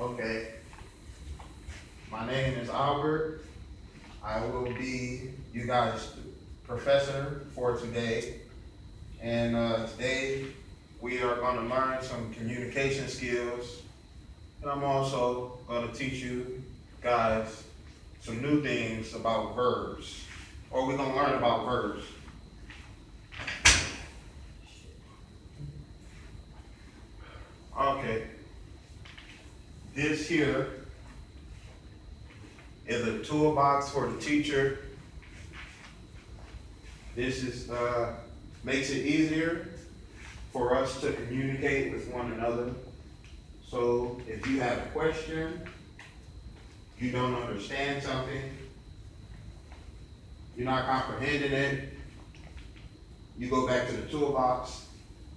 Okay. My name is Albert. I will be you guys' professor for today. And today we are going to learn some communication skills. And I'm also going to teach you guys some new things about verbs. Or we're going to learn about verbs. Okay. This here is a toolbox for the teacher. This is makes it easier for us to communicate with one another. So if you have a question, you don't understand something, you're not comprehending it, you go back to the toolbox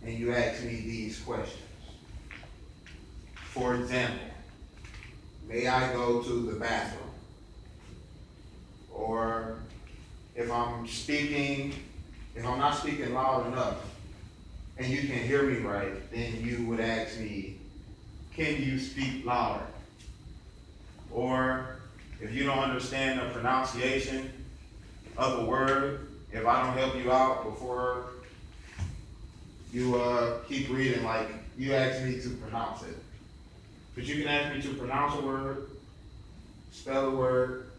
and you ask me these questions. For example, may I go to the bathroom? Or if I'm not speaking loud enough and you can hear me right, then you would ask me, can you speak louder? Or if you don't understand the pronunciation of a word, if I don't help you out before you keep reading, like you ask me to pronounce it. But you can ask me to pronounce a word, spell a word,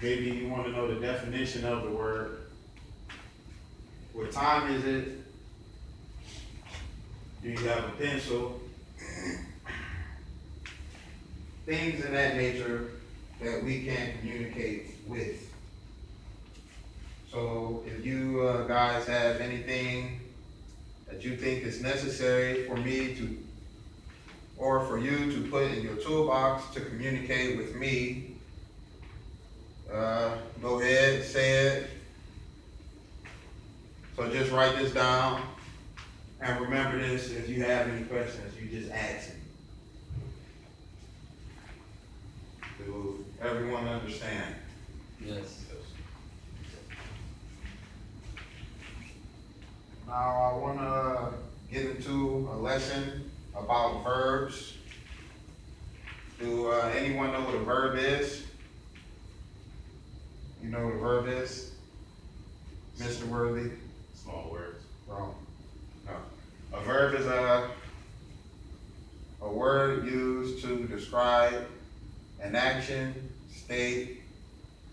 maybe you want to know the definition of the word. What time is it? Do you have a pencil? Things of that nature that we can communicate with. So if you guys have anything that you think is necessary for me to, or for you to put in your toolbox to communicate with me, go ahead, say it. So just write this down, and remember this, if you have any questions, you just ask me. Do everyone understand? Yes. Now I want to get into a lesson about verbs. Do anyone know what a verb is? You know what a verb is? Mr. Worthy? Small words. Wrong. No. A verb is a word used to describe an action, state,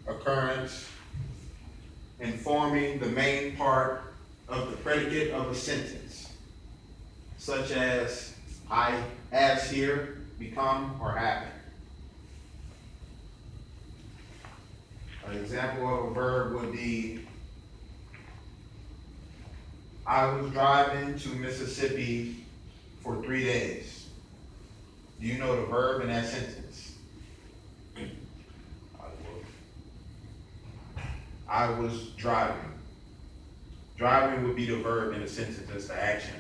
occurrence, informing the main part of the predicate of a sentence, such as I, as here, become, or happen. An example of a verb would be, I was driving to Mississippi for 3 days. Do you know the verb in that sentence? I was driving. Driving would be the verb in the sentence, that's the action.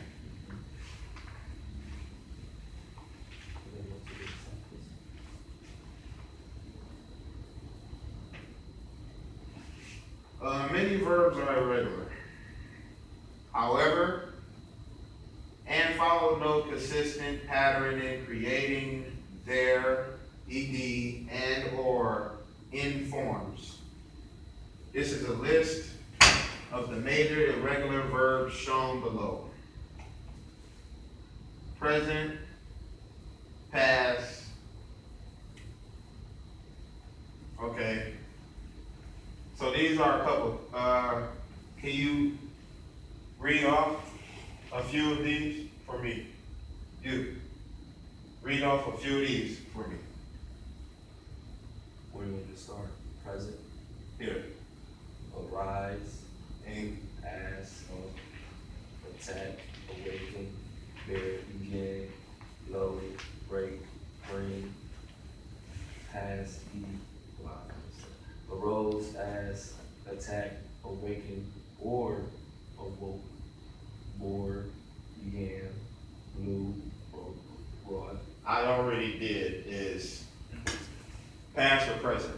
Many verbs are irregular. However, and follow no consistent pattern in creating their, ed, and or in forms. This is a list of the major irregular verbs shown below. Present, past. Okay. So these are a couple. Can you read off a few of these for me? You. Read off a few of these for me. Where do you want to start? Present. Here. Arise. And Ask. Attack. Awaken. Bear. Begin. Load. Break. Bring. Pass. Eat. Arose as, attack, awaken, or awoke, bore, began, blew, broke, brought. I already did is past or present.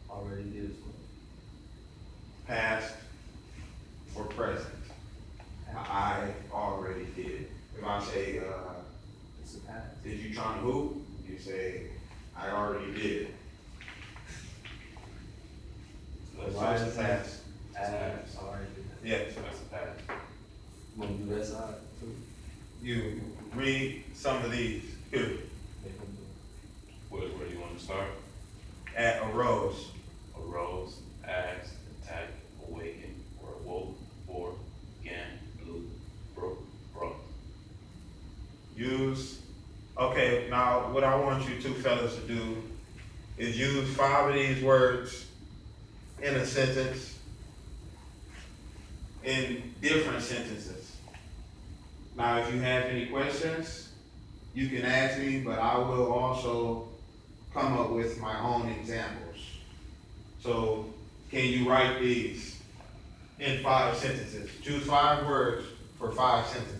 Already did as well. Past or present. I already did. If I say It's a pass. Did you trying to hoop? You say, I already did. So Why it's is a pass. Pass. Alright, did that. Yeah. So that's a pass. Wanna do that side too? You read some of these. Here. Make them do Where do you want to start? At arose. Arose, asked, attacked, awakened, or awoke, or began, blew, broke, brought. Use, okay, now what I want you two fellas to do is use 5 of these words in a sentence, in different sentences. Now, if you have any questions, you can ask me, but I will also come up with my own examples. So, can you write these in 5 sentences? Choose 5 words for 5 sentences.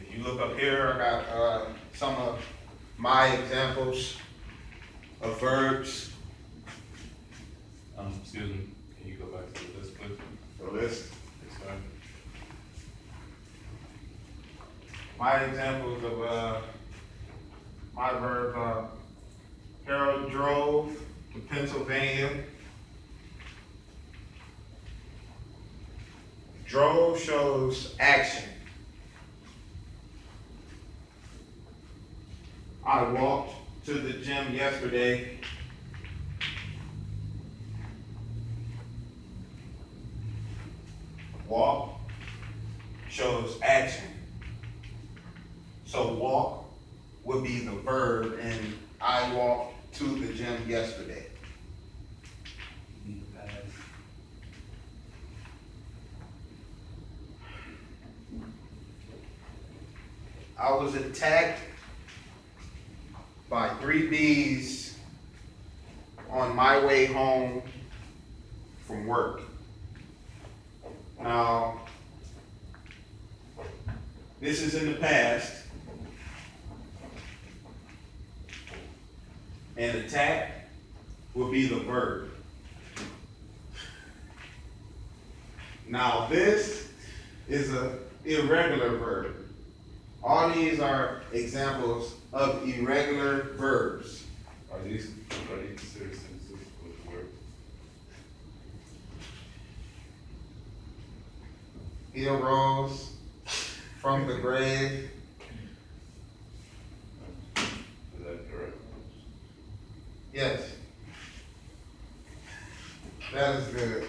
If you look up here, I got some of my examples of verbs. Excuse me, can you go back to the list, please? The list. Yes, sir. My examples of my verb, Harold drove to Pennsylvania. Drove shows action. I walked to the gym yesterday. Walk shows action. So walk would be the verb, and I walked to the gym yesterday. need a pass. I was attacked by 3 bees on my way home from work. Now, this is in the past. And attack will be the verb. Now, this is an irregular verb. All these are examples of irregular verbs. Are these considered sentences with the word? He arose from the grave. Is that correct? Yes. That is good.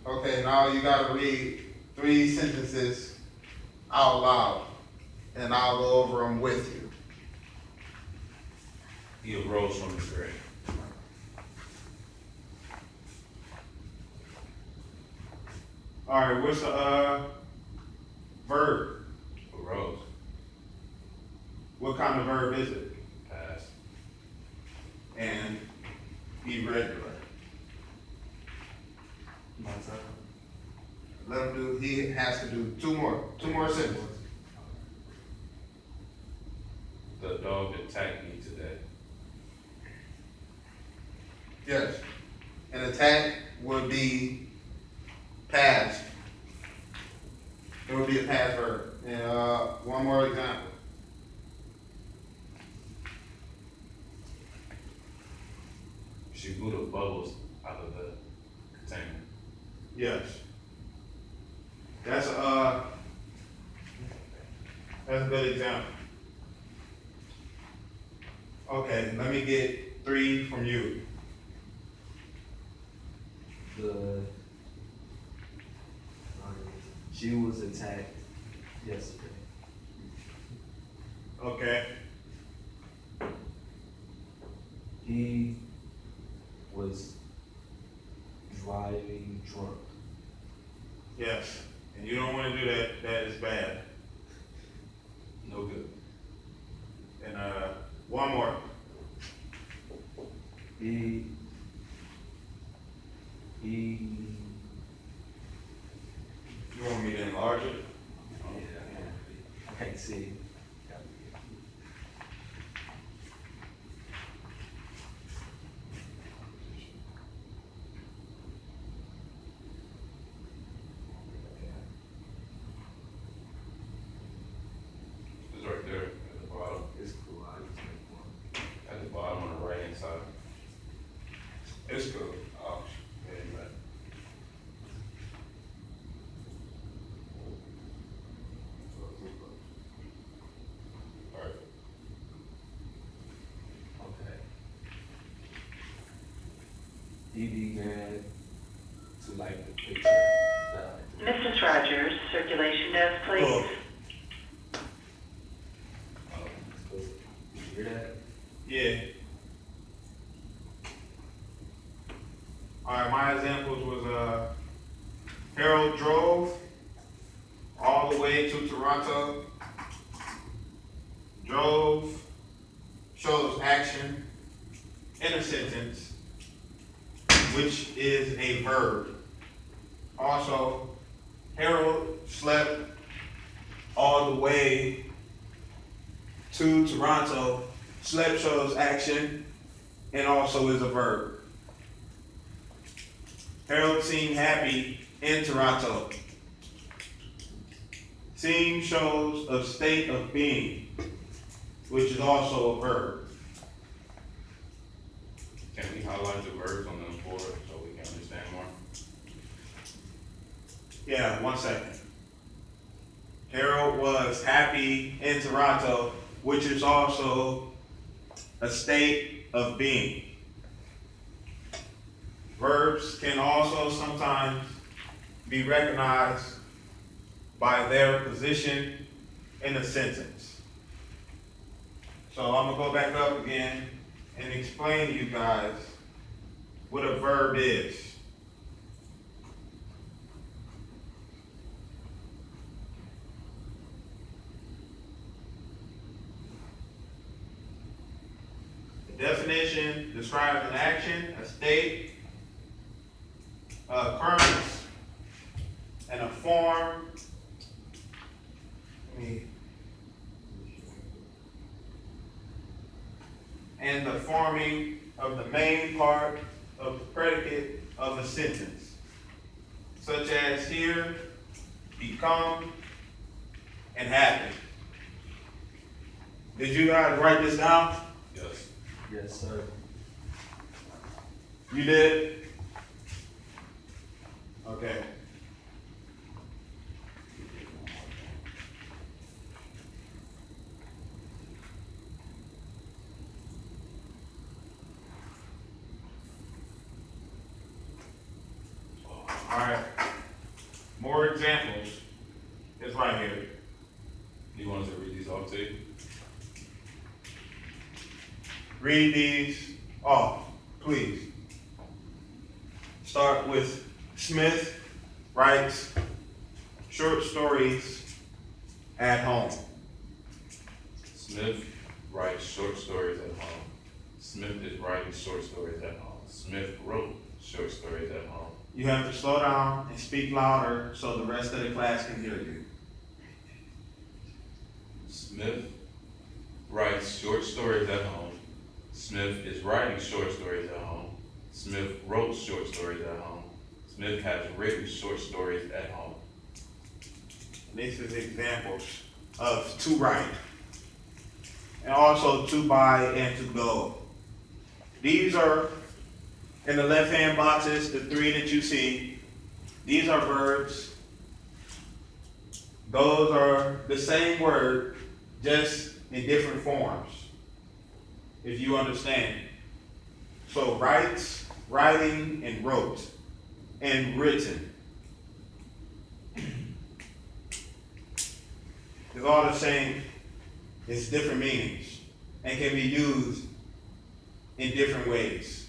Okay, now you gotta read 3 sentences out loud, and I'll go over them with you. He arose from his grave. All right, what's the verb? Arose, What kind of verb is it? passed, And irregular. My turn. Let him do. He has to do 2 more sentences. the dog attacked me today. Yes. An attack would be past. It would be a past verb. And one more example. She blew the bubbles out of the container. Yes. That's a good example. Okay, let me get 3 from you. She was attacked yesterday. Okay. He was driving drunk. Yes. And you don't want to do that. That is bad. No good. And one more. He see. It's right there at the bottom. It's cool. I just make one. At the bottom on the right hand side. It's cool. Oh, yeah, man. Alright. Okay. He began to like the picture that I drew. Mrs. Rogers, circulation desk, please. Cool. Did you hear that? Yeah. Alright, my examples was, Harold drove all the way to Toronto. Drove shows action in a sentence, which is a verb. Also, Harold slept all the way to Toronto. Slept shows action and also is a verb. Harold seemed happy in Toronto. Seem shows a state of being, which is also a verb. Can we highlight the verbs on the board so we can understand more? Yeah, 1 second. Harold was happy in Toronto, which is also a state of being. Verbs can also sometimes be recognized by their position in a sentence. So I'm gonna go back up again and explain to you guys what a verb is. The definition describes an action, a state, occurrence, and a form. And the forming of the main part of the predicate of a sentence, such as here, become, and happen. Did you guys write this down? Yes. Yes, sir. You did? Okay. All right. More examples is right here. You want us to read these off to you? Read these off, please. Start with Smith writes short stories at home. Smith writes short stories at home. Smith is writing short stories at home. Smith wrote short stories at home. You have to slow down and speak louder so the rest of the class can hear you. Smith writes short stories at home. Smith is writing short stories at home. Smith wrote short stories at home. Smith has written short stories at home. This is examples of to write. And also to buy and to go. These are, in the left-hand boxes, the three that you see. These are verbs. Those are the same word, just in different forms, if you understand. So writes, writing, and wrote, and written. It's all the same, it's different meanings, and can be used in different ways.